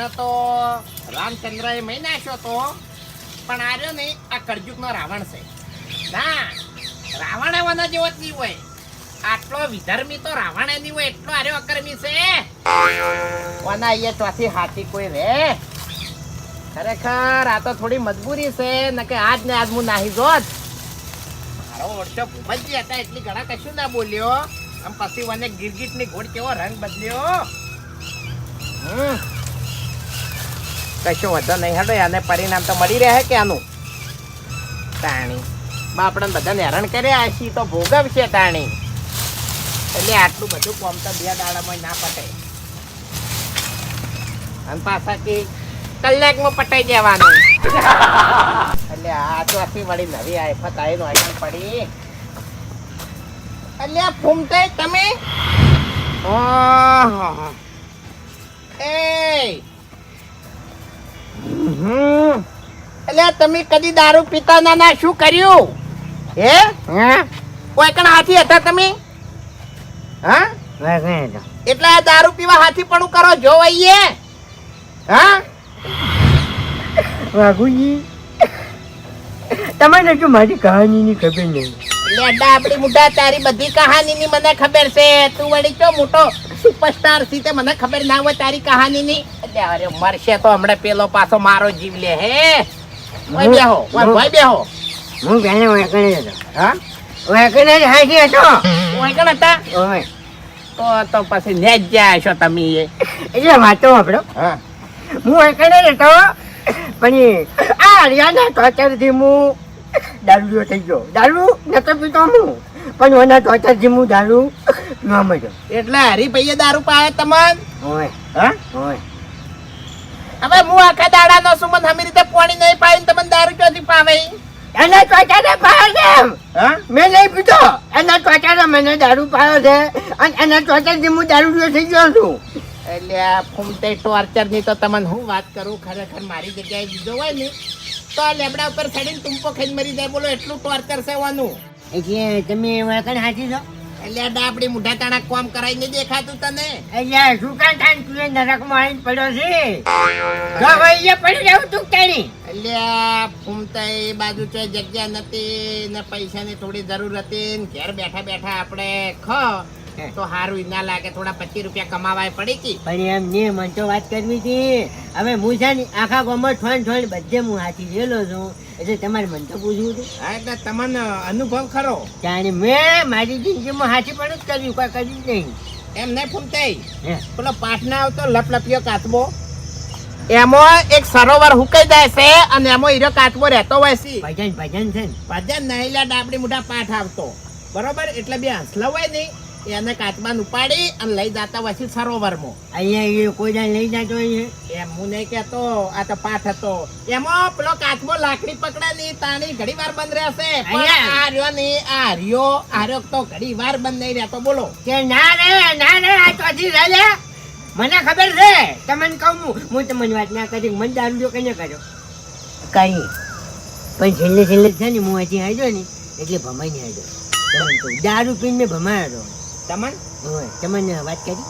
One તો રામચંદ્ર એ મહી નાખ્યો તો, પણ આર્યો નહીં આ કળજુગનો રાવણ છે. ના, રાવણ વન જેવો જ નહીં હોય. આટલો વિધર્મી તો રાવણ નહીં હોય, એટલો આર્યો અકર્મી છે. વના અહીંયા ચોથી હાથી કોઈ રે. ખરેખર આ તો થોડી મજબૂરી છે, નકે આજ ને આજ હું નાહી જોત. મારો ઓળશો ભૂપતજી હતા એટલી ઘણા કશું ના બોલ્યો. આમ પછી મને ગીરગીટ ની ઘોડ કેવો રંગ બદલ્યો. કશો વધો નહીં હડો, આને પરિણામ તો મળી રહે કે આનું. તાણી બાપડે બધાને હેરાન કર્યા હશી તો ભોગવશે તાણી. એટલે આટલું બધું કોમ તો 2 દાડામાં ના પટે. અને પાછા કે કલાકમાં પટાઈ જવાનું. એટલે આ ચોથી વળી નવી આફત આવીને આઈન પડી. એટલે ફૂમતે તમે એટલે તમે કદી દારૂ પીતા ના શું કર્યું હે? કોઈ કણ હાથી હતા તમે? હા, એટલે દારૂ પીવા હાથી પણ કરો જો આઈએ. હા વાઘુજી, તમને જો મારી કહાનીની ખબર નહીં. લેડા આપડી મુઢા તારી બધી કહાનીની મને ખબર છે. તું વળી ચો મોટો સુપરસ્ટાર છે તે મને ખબર ના હોય તારી કહાનીની. એટલે અરે મરશે તો હમણાં પેલો પાછો મારો જીવ લે હે. ઓય બેહો, ઓય બેહો. હું બેને વેકણે હતો. હા, વેકણે જ હાજી હતો. ઓય કણ હતા? ઓય તો પછી ને જ જાય છો તમે. એટલે વાતો આપણો. હા, હું વેકણે જ હતો, પણ આ હરિયાના ટોચરથી હું દારૂ થઈ ગયો. દારૂ નતો પીતો હું, પણ ઓના ટોચરથી હું દારૂ ન મળ્યો. એટલે હરીભાઈએ દારૂ પાવે તમન? ઓય હા, ઓય હવે હું આખા દાડાનો સુમન હમી રીતે પાણી નહીં પાઈને તમને દારૂ ચોથી પાવે? એના ટોચરે પાયો છે. હા, મેં નહીં પીતો, એના ટોચરે મને દારૂ પાયો છે, અને એના ટોચરથી હું દારૂ થઈ ગયો છું. એટલે આ ફૂમતે ટોર્ચર ની તો તમને હું વાત કરું. ખરેખર મારી જગ્યાએ બીજો હોય ને તો આ લેબડા ઉપર ચડીને ટૂંપો ખાઈને મરી જાય. બોલો એટલું ટોર્ચર છે વાનું. એટલે તમે વેકણ હાચી છો? એટલે આ ડાબડી મુઢા તાણા કોમ કરાઈ નહીં દેખાતું તને? એટલે શું કામ થાય તું નરકમાં આવીને પડ્યો છે? જો ભાઈ એ પડી રહ્યું તું તારી. એટલે આ ફૂમતા એ બાજુ તો જગ્યા નથી ને પૈસાની થોડી જરૂર હતી ને ઘેર બેઠા બેઠા આપણે તો સારું ના લાગે. થોડા 25 રૂપિયા કમાવાય પડી કી. પણ એમ ને મને તો વાત કરવી હતી. હવે હું છે ને આખા ગામમાં ઠોણ બધે હું હાથી ગયેલો છું, એટલે તમારે મને તો પૂછવું હતું. હા, એટલે તમને અનુભવ ખરો? ત્યારે મેં મારી જિંદગીમાં હાથી પણ જ કર્યું, કોઈ કર્યું જ નહીં. એમ નહીં ફૂમતે, હે પેલો પાટના આવતો લપલપિયો કાચબો, એમાં એક સરોવર હુકાઈ જાય છે અને એમાં હીરો કાચબો રહેતો હોય છે. ભજન છે ને ભજન નહીલા ડાબડી મોટા પાઠ આવતો બરોબર. એટલે બે હંસલા હોય ને એને કાચબાન ઉપાડી અને લઈ જતા હોય છે સરોવરમાં. અહીંયા એ કોઈ જાય લઈ જતો હોય એમ હું નહીં કેતો, આ તો પાઠ હતો. એમાં પેલો કાચબો લાકડી પકડે ની તાણી ઘડી વાર બંધ રહેશે, પણ આ રહ્યો ની આ રહ્યો તો ઘડી વાર બંધ નહીં રહેતો. બોલો કે ના રે આ ચોથી રહે લે. મને ખબર છે, તમને કહું હું તમને વાત ના કરી. મને દારૂ જો કઈ કર્યો કઈ, પણ છેલ્લે છે ને હું હજી આવ્યો ને એટલે ભમાઈ ને આવ્યો. દારૂ પીને મેં ભમાયો તમન હતો. તમને વાત કરી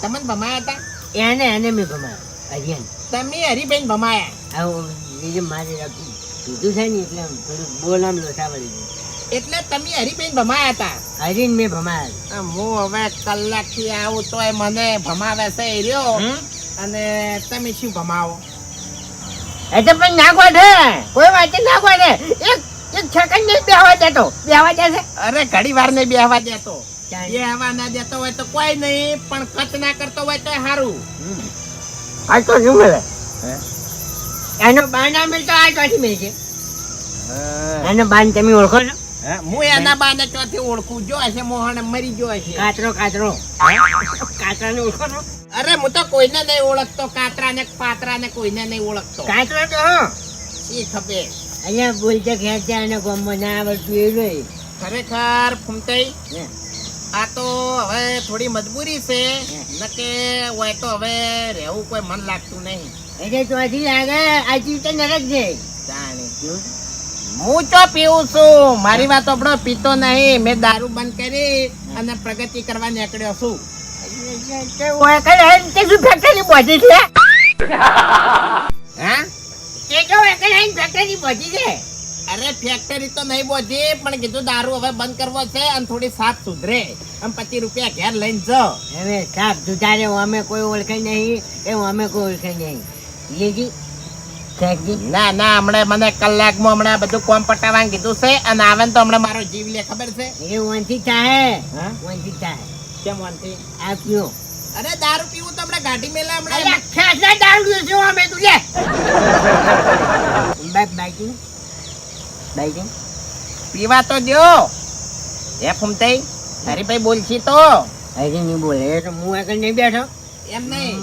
તમને ભમાયા હતા? એને મેં ભમાયો હરિયાન. તમે હરિબેન ભમાયા? આવું એ મારે કીધું છે ને એટલે થોડું બોલામ લોસાવડી ગયું. એટલે તમે હરિબેન ભમાયા હતા? હરીને મેં ભમાયા. હું હવે કલાક થી આવું તોય મને ભમાવે છે એ રહ્યો. અને તમે શું ભમાવો? એટલે પણ નાખવા છે, કોઈ વાત નાખવા છે. એક સેકન્ડ નહીં બેહવા દેતો. બેહવા દે છે? અરે ઘડી વાર નહીં બેહવા દેતો. બેહવા ના દેતો હોય તો કોઈ નહીં, પણ કચ ના કરતો હોય તો સારું. આ તો શું મળે? એનો બાના મળતો આ ચોથી મળે છે. એનો બાન તમે ઓળખો છો? હું એના બાને ચોથી ઓળખું. જો હશે મોહન મરી ગયો હશે. કાતરાને ઓળખો છો? અરે હું તો કોઈને નહીં ઓળખતો. કાતરા ને પાત્રા ને કોઈને નહીં ઓળખતો. કાતરો તો શી ખબર. અહીંયા બોલતે ખેંચે અને ગમમાં ના આવડતું એ નહીં. ખરેખર ફૂમતાઈ આ તો હવે થોડી મજબૂરી છે, નકે હોય તો હવે રહેવું કોઈ મન લાગતું નહીં. એટલે ચોથી લાગે આ જીવ તો નરક છે. હું તો પીવું છું. મારી વાત આપણો પીતો નહીં. મેં દારૂ બંધ કરી અને પ્રગતિ કરવા નીકળ્યો છું. ફેક્ટરી બોધી છે હા તે તો એકલ આઈને ફેક્ટરી પહોંચી છે. અરે ફેક્ટરી તો નહીં બોધી પણ કીધું દારૂ હવે બંધ કરવો છે અને થોડી સાફ સુધરે આમ 25 રૂપિયા ઘેર લઈને જાઓ. હવે સાફ સુધારે અમે કોઈ ઓળખે નહીં, એવું અમે કોઈ ઓળખે નહીં. લીજી શેઠજી, ના ના હમણાં મને કલાકમાં હમણાં બધું કોમ પટાવવાનું કીધું છે અને આવે ને તો હમણાં મારો જીવ લે ખબર છે. એ વંચિત થાય, હા? વંચિત થાય. કેમ વાંધી? આ પીઓ. અરે દારૂ પીવું તો હમણાં ગાડી મેલા અરે હમણાં ખેંચના દારૂ પીશું અમે તું લે. બાઈકિંગ બાઈકિંગ પીવા તો દો. એ ફૂમતાઈ હરીભાઈ બોલશી તો હજી નહીં બોલે એ તો હું એકલ નહીં બેઠો. એમ નહીં.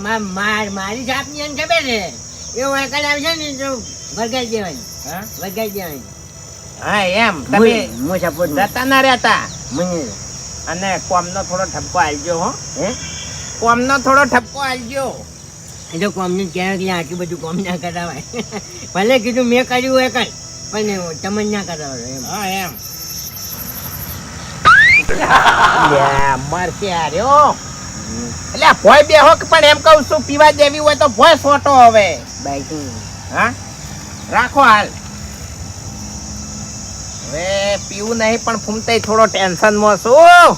મારી જાતની એને ખબર છે. એવું એકલ આવશે ને તો વગાડી દેવાની, હા? વગાડી દેવાની. હા એમ તમે હું સપોર્ટ જતા ના રહેતા મને અને કોમનો થોડો ઠપકો આલજો હો. હે કોમનો થોડો ઠપકો આલજો. એ તો કોમને ક્યાં કે આટલું બધું કોમ ના કરાવાય. ભલે કીધું મેં કર્યું હોય કઈ પણ તમને ના કરાવો એમ. હા એમ મરશે આર્યો એટલે ભોય બેહો કે પણ એમ કહું છું પીવા જેવી હોય તો ભોય સોટો હવે. બાઈકિંગ હા રાખો હાલ. હવે પીવું નહીં પણ ફૂમતાઈ થોડો ટેન્શનમાં છું.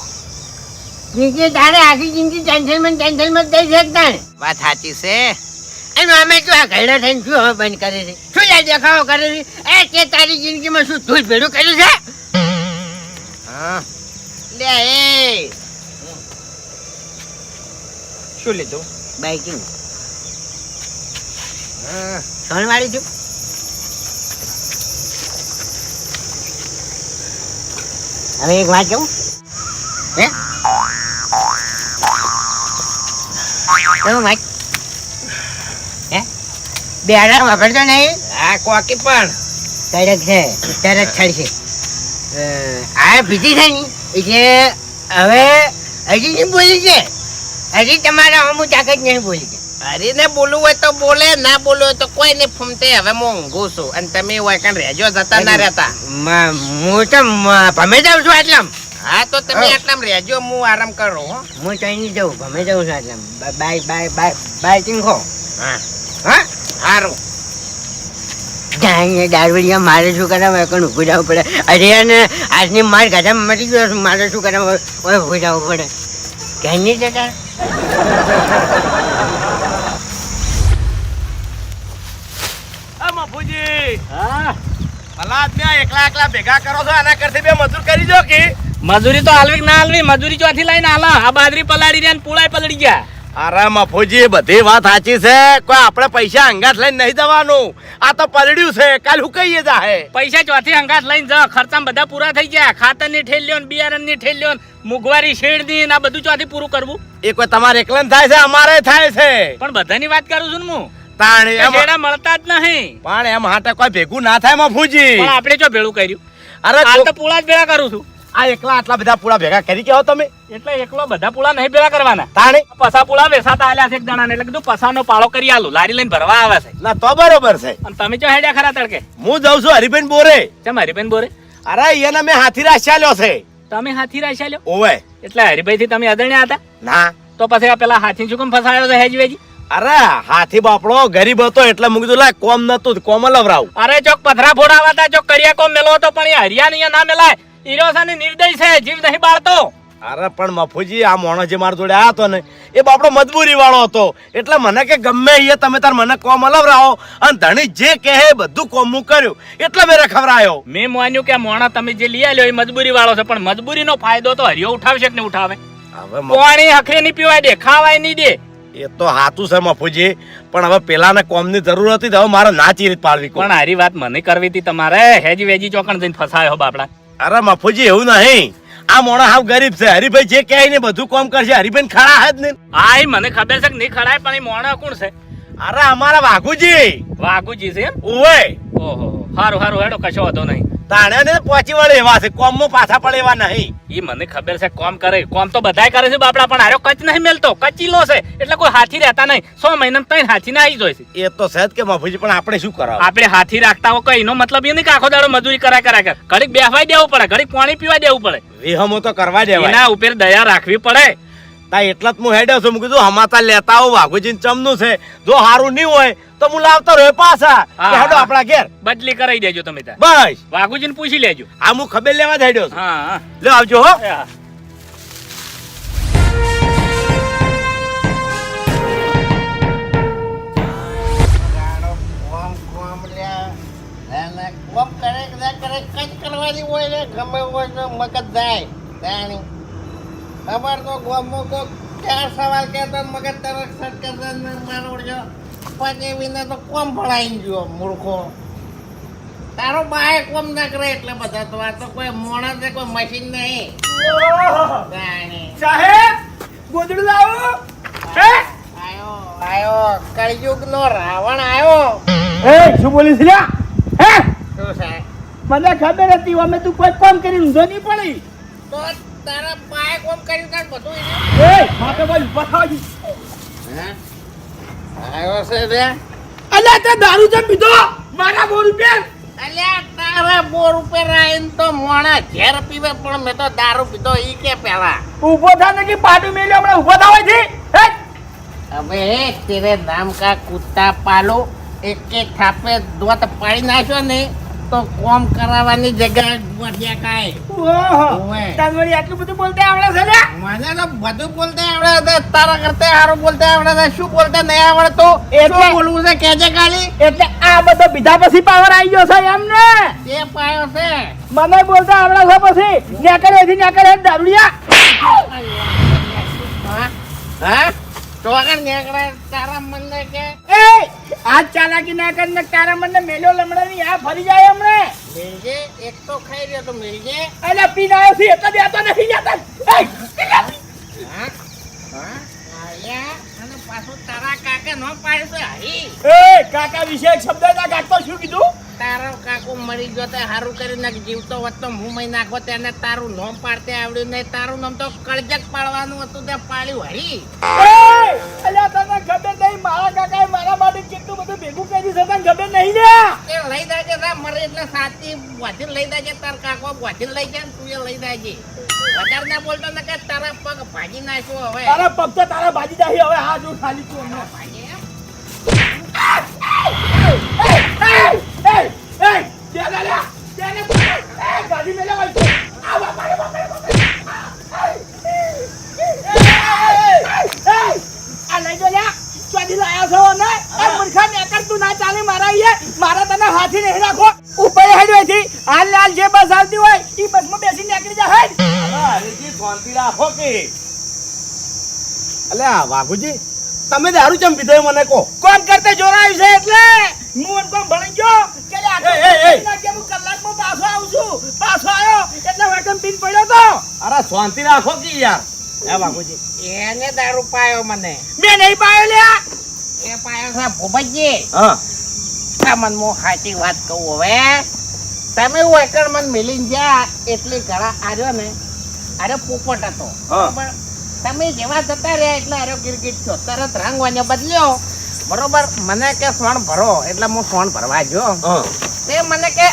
બીજી તારે આખી જિંદગી ટેન્શનમાં થઈ શકતા ને. વાત સાચી છે. એનું અમે શું આ ઘરડા થઈને શું હવે બંધ કરે છે? શું યાર દેખાવો કરે છે? એ તે તારી જિંદગીમાં શું ધૂળ ભેડું કર્યું છે? હા લે એ શું લીધું? બાઈકિંગ હા સોનવાળી છું. હવે એક વાત કહું, હે વાત હે બે આરામ વાપરતો નહીં. હા કોકી પણ તરત છે, તરત છડશે. આ બીજી છે ને એટલે હવે હજી નહીં બોલી છે. હજી તમારા અમુક તાકાત નહીં બોલી છે. હરીને બોલવું હોય તો બોલે, ના બોલવું હોય તો કોઈ નહીં. ફૂમતે હવે હું ઊંઘું છું અને તમે હોય કાન રહેજો, જતા ના રહેતા. હું તો ભમે જાઉં છું આટલામ. હા તો તમે આટલામ રહેજો, હું આરામ કરું હો. હું તો નહીં જાઉં, ભમે જાઉં છું આટલામ. બાઈકિંગ ખો. હા હા સારું. જાણીએ દારૂડિયા મારે શું કરાવે કોણ ઊભું જવું પડે. અરે ને આજની માર ગાધામાં મરી ગયો છું, મારે શું કરાવે ઊભું જવું પડે. ક્યાં નહીં જતા ભેગા કરો છો આના કરતી બે મજૂર કરી દો કે મજૂરી તો હાલવી ના હાલવી, મજૂરી ચોથી લઈને હાલા. આ બાજરી પલાળી રહ્યા ને પુળાય પલળી ગયા. અરે મફુજી બધી વાત સાચી છે. કોઈ આપણે પૈસા અંગાત લઈને નહીં જવાનું. આ તો પલડ્યું છે, કાલ હું કહીએ જાહે. પૈસા ચોથી અંગાત લઈને જાઓ, ખર્ચા બધા પૂરા થઈ ગયા. ખાતર ની ઠેલ્યો ને બિયારણ ની ઠેલ્યો ને મુગવારી શેડ ની ને આ બધું ચોથી પૂરું કરવું. એ કોઈ તમારે એકલા થાય છે, અમારે થાય છે. પણ બધાની વાત કરું છું ને હું. તાણે એમ શેડા મળતા જ નહીં. પણ એમ હાટે કોઈ ભેગું ના થાય મફુજી. પણ આપણે જો ભેળું કર્યું. અરે હાલ તો પૂળા જ ભેળા કરું છું. આ એકલા આટલા બધા પૂરા ભેગા કરી કે હો તમે? એટલે એકલો બધા પૂળા નહીં ભેળા કરવાના. તાણે પસા પૂળા વેસાતા આલ્યા છે એક જણાને, એટલે કીધું પસાનો પાળો કરી આલું. લારી લઈને ભરવા આવે છે. ના તો બરોબર છે. અને તમે જો હેડ્યા ખરા તડકે? હું જાઉં છું હરિભાઈ બોરે. કેમ હરિભાઈ બોરે? અરે એને મેં હાથી રાખ્યા લ્યો છે. તમે હાથી રાખ્યા લ્યો? ઓવે એટલે હરિભાઈ થી તમે અદણ્યા હતા? ના તો પછી આ પેલા હાથી શું કેમ ફસાયો છે હેજી વેજી? અરે હાથી બાપડો ગરીબ હતો એટલે મૂકી દીધું લા કોમ નતું કોમ લવરાવ. અરે ચોક પથરા ફોડાવા હતા, ચોક કડિયા કોમ મેલો હતો, પણ એ હરિયા ને ના મેલાય. ઈરો છે ને નિર્દય છે, જીવ નહીં બાળતો. અરે પણ મફુજી આ મોણો જે મારા જોડે આવ્યો હતો ને એ બાપડો મજબૂરી વાળો હતો. એટલે મને કે ગમે એ તમે તાર મને કોમ લવરાવો અને ધણી જે કહે બધું કોમ હું કર્યું એટલે મેરે ખવરાયો. મેં માન્યું કે આ મોણા તમે જે લઈ આલ્યો એ મજબૂરી વાળો છે, પણ મજબૂરીનો ફાયદો તો હરિયો ઉઠાવશે કે નહીં ઉઠાવે? હવે પાણી હખરે નહીં પીવાય દે, ખાવાય નહીં દે. એ તો હાથું છે મફુજી, પણ હવે પેલાને કોમની જરૂર હતી તો હવે મારે ના ચીરીત પાડવી. પણ હારી વાત મને કરવી હતી તમારે. હેજી વેજી ચોકણ જઈને ફસાયો બાપડા. અરે મફુજી એવું નહીં, આ મોણો હાવ ગરીબ છે. હરિભાઈ જે કહે ને બધું કોમ કરશે. હરિભાઈ ખડા જ નહીં. હા એ મને ખબર છે કે નહીં ખડાય, પણ એ મોણા કોણ છે? અરે અમારા વાઘુજી. વાઘુજી છે એમ? ઓવે ઓહો, હારું હારું હેડો, કશો વાંધો નહીં. તાણે ને પહોંચી વળે એવા છે, કોમમાં પાછા પડે એવા નહીં. ઈ મને ખબર છે કોમ કરે, કોમ તો બધાય કરે છે બાપડા, પણ હારો કચ નહીં મેલતો, કચીલો છે એટલે કોઈ હાથી રહેતા નહીં. 100 મહિનામાં 3 હાથી ના આવી જોઈ છે. એ તો સહેજ કે મફુજી, પણ આપણે શું કરાવ? આપણે હાથી રાખતા હો કઈ એનો મતલબ એ નહીં કે આખો દાડો મજૂરી કરાય કર. ઘડીક બેહવાય દેવું પડે, ઘડીક પાણી પીવા દેવું પડે. વિહમો તો કરવા દેવાય. એના ઉપર દયા રાખવી પડે. તા એટલા જ હું હેડ્યો છું. મેં કીધું હમાતા લેતા આવો વાઘુજી ચમનું છે. જો હારું નહીં હોય તો હું લાવતો રહ્યો પાછા. હા, કે હેડો હા. આપણા ઘેર. બદલી કરાવી દેજો તમે ત્યાં. બસ વાઘુજીને પૂછી લેજો. આ હું ખબર લેવા જ હેડ્યો છું. હા હા લે આવજો હો. હા. કોમ કરે કે ના કરે કંઈ કરવાની હોય ને ગમે હોય તો મગજ જાય તાણી ખબર તો ગોમો તો ચાર સવાલ કહેતો ને મગજ તરત સટકે ને મારો જો પછી વિને તો કોમ ભણાઈ ગયો મૂર્ખો તારો બાએ કોમ ના કરે એટલે બધા તો આ તો કોઈ મોણા છે કોઈ મશીન નહીં તાણી સાહેબ ગોદડું લાવો આયો આયો કળિયુગનો રાવણ આયો એ શું બોલી છે હે શું છે મને ખબર હતી અમે તું કોઈ કામ કરી ઊંધો નહીં પડી તો તારા બાએ કોમ કર્યું તાર બધું એ માથે બોલ બતાવજી હે આયો છે રે અલ્યા તે દારૂ જેમ પીધો મારા 100 રૂપિયા અલ્યા તારા 100 રૂપિયા રાઈન તો મોણા ઝેર પીવે પણ મેં તો દારૂ પીધો ઈ કે પેલા ઊભો થા ને કે પાટી મેલ્યો હમણાં ઊભો થાવાય છે હે અબે તેરે નામ કા કુત્તા પાલો એક એક થાપે દોત પાડી નાખ્યો ને તો કોમ કરાવવાની જગ્યાએ વધ્યા કાય ઓહો ઓવે. તાનવડી આટલું બધું બોલતા આવડે છે ને મને તો બધું બોલતા આવડે છે તારા કરતા સારું બોલતા આવડે છે શું બોલતા નહીં આવડતું એટલે- શું બોલવું છે કેજે ખાલી એટલે આ બધો બીધા પછી પાવર આવી ગયો છે એમને તે પાયો છે મને બોલતા આવડે છે પછી નેકળેથી નેકળે દારૂડિયા હા હા ચોગર નેકળે તારા મને કે એ આ ચાલાકી ના કરીને તારા મને મેલ્યો લમડાની આ ફરી જાય હમણે મિલજે એક તો ખાઈ રહ્યો તો મિલજે અને પીનાયો છે એક જ આતો નથી જતા હા હા આયા અને પાછું તારા કાકા નો પાડ્યો છે હરી એ કાકા વિશે એક શબ્દ ના કાઢતો શું કીધું તારો કાકો મરી ગયો તે હારું કરીને જીવતો હોત તો હું મહી નાખો તેને તારું નામ પાડતે આવડ્યું નહીં તારું નામ તો કળજક પાડવાનું હતું તે પાડ્યું હરી એ અલ્યા તને ખબર નહીં મારા કાકાએ મારા માટે કેટલું બધું ભેગું કર્યું છે તને ખબર નહીં ને એ લઈ દાજે રા મરે એટલે સાચી વાથી લઈ દાજે તાર કાકો વાથી લઈ જાય ને તું એ લઈ દાજે વધારે ના બોલતો ને કે તારા પગ ભાજી નાખ્યો હવે તારા પગ તો તારા બાજી દાહી હવે હા જો ખાલી તું હમણાં ભાજી એમ? મારા તને હાથી નહીં રાખો ઉપર હેડવેથી હાલ હાલ જે બસ આવતી હોય એ બસમાં બેસી નીકળી જા હેડ હરીજી શાંતિ રાખો કે અલ્યા વાઘુજી તમે દારૂ ચમ પીધો મને કહો. કોમ કરતે જોરાયું છે એટલે હું કોમ ભણી ગયો કે હું કલાકમાં પાછો આવું છું પાછો આવ્યો એટલે વેકમ પીન પડ્યો તો અરે શાંતિ રાખો કે યાર હે વાઘુજી. એને દારૂ પાયો મને મેં નહીં પાયો લ્યા એ પાયો છે ભૂપતજી હા મન હું સાચી વાત કહું હવે તમે વેકર મન મિલીને જ્યાં એટલી ઘણા આર્યો ને અરે પોપટ હતો હા. બરોબર તમે જેવા જતા રહ્યા એટલે આર્યો ગીરગીટ છો તરત રંગ વાને બદલ્યો બરોબર મને કે સોણ ભરો એટલે હું સોણ ભરવા જો હા તે મને કે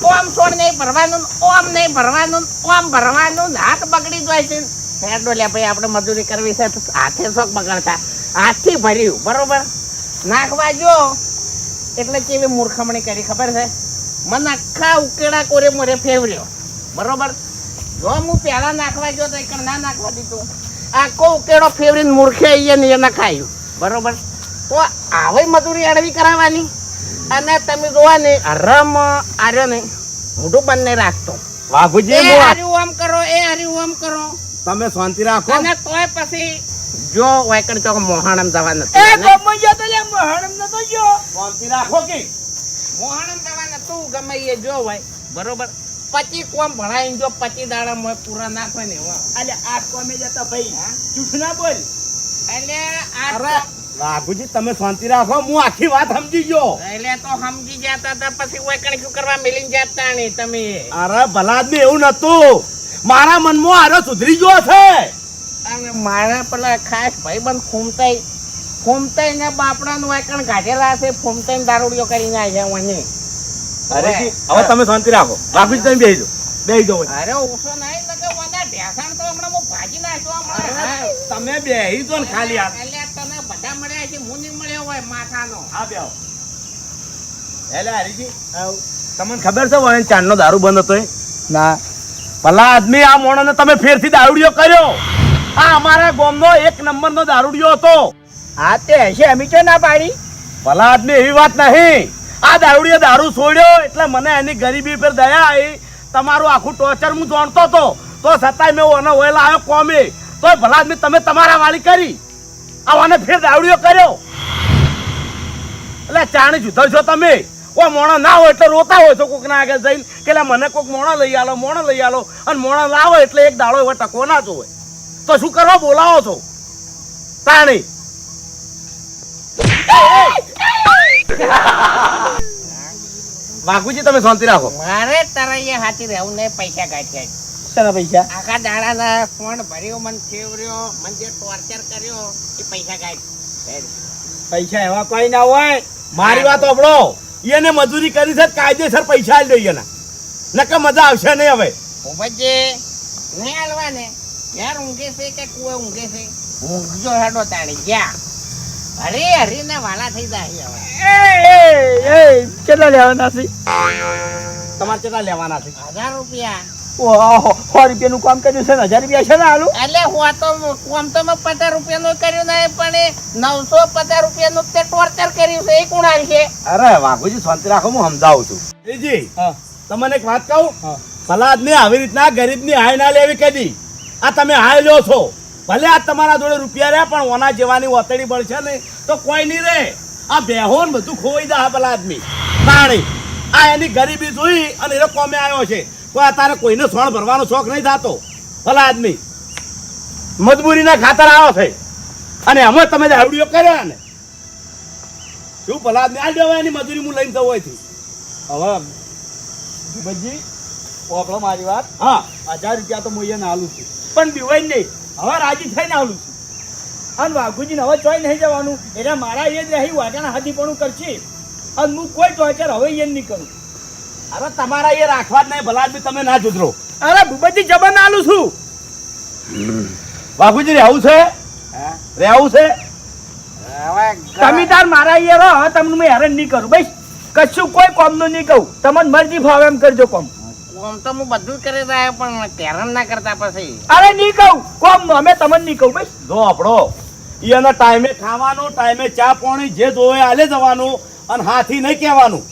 ઓમ સોણ નહીં ભરવાનું ઓમ નહીં ભરવાનું ઓમ ભરવાનું હાથ બગડી જાય છે હેડો લે ભાઈ આપણે મજૂરી કરવી છે તો હાથે શોખ બગડતા હાથથી ભર્યું બરોબર નાખવા જો એટલે કેવી મૂર્ખમણી કરી ખબર છે મને આખા ઉકેડા કોરે મોરે ફેવર્યો બરોબર જો હું પહેલા નાખવા ગયો તો એક ના નાખવા દીધું આખો ઉકેડો ફેવરીને મૂર્ખે અહીંયા ને ખાયું બરોબર તો આવી મજૂરી અડવી કરાવવાની અને તમે જોવા ને રમ આર્યો ને મોઢું બંધ નહીં રાખતો વાઘુજી એ હું આ- હાર્યું આમ કરો એ હાર્યું આમ કરો તમે શાંતિ રાખો. અને તોય પછી જો વાયકડ ચોક મોહાણમ જવા એ નથી ગમો ગયો તો લે મહણમ નતો ગયો શાંતિ રાખો કે મોહાણમ જવા નતું ગમે એ જો હોય બરોબર પછી કોમ ભણાઈ જો 25 દાડા મોય પૂરા ના થાય ને એવા અલે આ કોમે જતા ભાઈ હા? જૂઠ ના બોલ એટલે અરે આ વાઘુજી તમે શાંતિ રાખો હું આખી વાત સમજી ગયો. એટલે તો સમજી જતા હતા પછી વાયકડ શું કરવા મિલીને જતા નહીં તમે અરે ભલા આદમી એવું નતું મારા મનમાં આરો સુધરી ગયો છે. અને મારા પેલા ખાસ ભાઈબંધ ફૂમતાઈ ને બાપડાનું વાયકણ કાઢેલા છે ફૂમતાઈ દારૂડિયો કરીને આવ્યા મને અરે હવે તમે શાંતિ રાખો. વાઘુજી તમે બેસી જાઓ. બેહી જાઓ અરે ઓછો નહીં લગે વાંધા ઢેસાણ તો હમણાં હું ભાજી નાખ્યો હમણાં. તમે બેહી જો ને ખાલી આ એટલે તને બધા મળ્યા છે હું નહીં મળ્યો હોય માથાનો. આ બેહો એટલે હરીજી તમને ખબર છે વાયન ચાંદનો દારૂ બંધ હતો ના ભલા આદમી આ મોણોને તમે ફેરથી દારૂડિયો કર્યો આ અમારા ગામનો 1 નંબરનો દારૂડિયો હતો હા તે હશે અમે તો ના પાડી. ભલા આદમી એવી વાત નહીં આ દારૂડિયો દારૂ છોડ્યો એટલે મને એની ગરીબી પર દયા આવી તમારું આખું ટોર્ચર હું જાણતો હતો તો છતાંય મેં ઓને ઓયલા આવ્યો કોમે તોય ભલા આદમી તમે તમારા વાળી કરી આવાને ફેર દારૂડિયો કર્યો એટલે ચાણી જુધર છો તમે ઓ મોણો ના હોય એટલે રોતા હોય છો કોકના આગળ જઈને કે લે મને કોક મોણો લઈ આલો અને મોણો લાવો એટલે એક દાડો એવો ટકો ના જોવે તો શું કરવા બોલાવો છો તાણી બાપુજી તમે શાંતિ રાખો મારે તરૈયા હાથી રહેવું નહીં. પૈસા કાઢ્યા શાના પૈસા? આખા દાડાના ફોન ભર્યો, મને ફેવર્યો, મને જે ટોર્ચર કર્યો એ પૈસા કાઢ. પૈસા એવા કોઈ ના હોય. મારી વાત સાંભળો એને મજૂરી કરી છે કાયદેસર પૈસા આલી દો એના નકર મજા આવશે નહીં હવે ભૂપતજી નહીં હાલવા ને યાર ઊંઘે છે કે કુએ ઊંઘે છે ઊંઘજો હેડો તાણી ગયા હરી ને વાલા થઈ જાય હવે. કેટલા લેવાના છે? તમારે કેટલા લેવાના છે? 1000 રૂપિયા. ઓહો, 100 રૂપિયાનું કામ કર્યું છે ને 1000 રૂપિયા છે ને આલું? એટલે હું તો કોમ તો મેં 50 રૂપિયાનું કર્યું નહીં પણ એ 950 રૂપિયાનું તે ટોર્ચર કર્યું છે એ કોણ છે? અરે વાઘુજી શાંતિ રાખો હું સમજાવું છું જી તમને એક વાત કહું ભલા આદમી આવી રીતના ગરીબની હાય ના લેવી કદી આ તમે હાય લ્યો છો ભલે આ તમારા જોડે રૂપિયા રહ્યા પણ ઓના જેવાની ઓતડી બળશે ને તો કોઈ નહીં રે આ બેહોન બધું ખોઈ દે ભલા આદમી પાણી આ એની ગરીબી જોઈ અને એ કોમે આવ્યો છે કોઈ અત્યારે કોઈને સોણ ભરવાનો શોખ નહીં થતો ભલા આદમી મજબૂરીના ખાતર આવ્યો છે અને અમે તમે દાવડીઓ કર્યા ને શું ભલા આદમી આ દેવાય એની મજૂરી હું લઈને જવું હોયથી હવે ભૂપતજી ઓપડો મારી વાત. હા 1000 રૂપિયા તો હું એને આલું છું પણ બીવાય નહીં હવે રાજી થઈને આલું છું અને વાઘુજીને હવે ચોઈ નહીં જવાનું એટલે મારા એ જ રહી વાટાના હાથીપણું કરશે અને હું કોઈ ટોર્ચર હવે એ નહીં કરું. અરે તમારા એ રાખવા જ નહીં ભલા આદમી તમે ના સુધરો અરે ભૂપતજી જબર ના આલું છું. બાપુજી રહેવું છે રહેવું છે હવે તમે તાર મારા એ રહો હવે તમને મેં હેરાન નહીં કરું બસ કશું કોઈ કોમનું નહીં કહું તમને મરજી ફાવે એમ કરજો કોમ. કોમ તો હું બધું કરી રહ્યા પણ હેરાન ના કરતા પછી. અરે નહીં કહું કોમ અમે તમને નહીં કહું બસ. જો આપણો એના ટાઈમે ખાવાનું ટાઈમે ચા પાણી જે જોવે આલે જવાનું અને હાથી નહીં કહેવાનું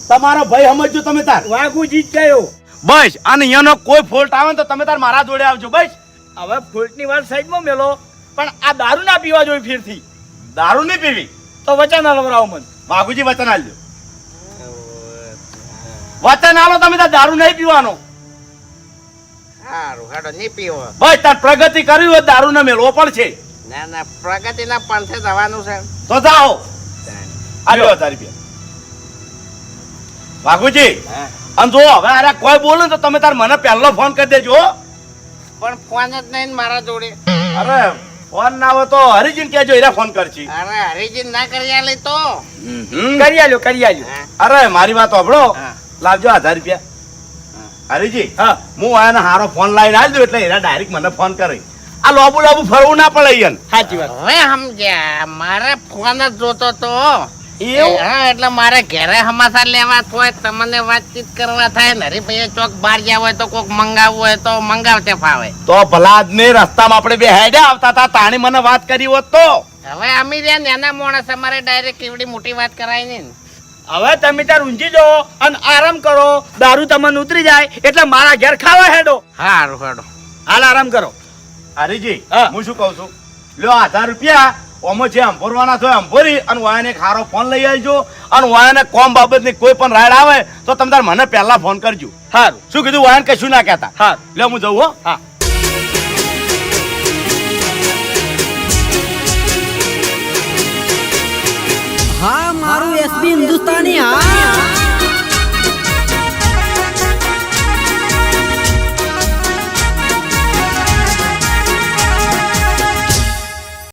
તમારો ભાઈ સમજજો તમે તાર વાઘુજી જ ગયો. બસ અને અહીંયાનો કોઈ ફોલ્ટ આવે ને તો તમે તાર મારા જોડે આવજો બસ હવે ફૂટની વાત સાઈડમાં મેલો પણ આ દારૂ ના પીવા જોઈએ ફીરથી. દારૂ નહીં પીવી તો વચન આલવરાવો મને. બાપુજી વચન આલજો વચન આલો તમે તાર દારૂ નહીં પીવાનો સારું હેડો નહીં પીવો. બસ તાર પ્રગતિ કરવી હોય દારૂ ને મેળવો પણ છે ના ના પ્રગતિના પંથે જવાનું છે. તો જાઓ આલ્યો 1000 રૂપિયા બાપુજી અને જો હવે અરે કોઈ બોલે તો તમે તાર મને પહેલો ફોન કરી દેજો હો. પણ ફોન જ નહીં ને મારા જોડે. અરે ફોન ના હોય તો હરીજીને કહેજો એરા ફોન કરશી અરે હરીજી ના કરી આલે તો કરી આલ્યો કરી આલ્યો. અરે મારી વાત સાંભળો હા. લાવજો 1000 રૂપિયા હરીજી હા હું આને હારો ફોન લાવીને આવી દઉં એટલે એરા ડાયરેક્ટ મને ફોન કરે આ લોબુ લોબુ ફરવું ના પડે ઈયન સાચી વાત. હવે સમજ્યા મારે ફોન જ જોતો તો એવું? હા એટલે મારે ઘરે સમાચાર લેવા હોય તમને વાતચીત કરવા થાય ને હરીભાઈ ચોક બહાર ગયા હોય તો કોક મંગાવવું હોય તો મંગાવતે ફાવે. તો ભલા આદમી રસ્તામાં આપણે બે હેડ્યા આવતા હતા તાણી મને વાત કરી હોત તો હવે અમે રહ્યા નાના માણસ અમારે ડાયરેક્ટ એવડી મોટી વાત કરાય ને. હવે તમે તાર ઊંઘી જાઓ અને આરામ કરો દારૂ તમને ઉતરી જાય એટલે મારા ઘેર ખાવા હેડો. હારું હેડો. હાલ આરામ કરો. હરીજી હા. હું શું કહું છું લ્યો 1000 રૂપિયા ઓમો જે અંભોરવાના થાય અંભોરી અને વાયને એક હારો ફોન લઈ આવજો અને વાયને કોમ બાબતની કોઈ પણ રાડ આવે તો તમે તાર મને પહેલા ફોન કરજો સારું શું કીધું વાયને કશું ના કહેતા સારું. લ્યો હું જઉં હો હા. હા મારું એસબી હિન્દુસ્તાની હા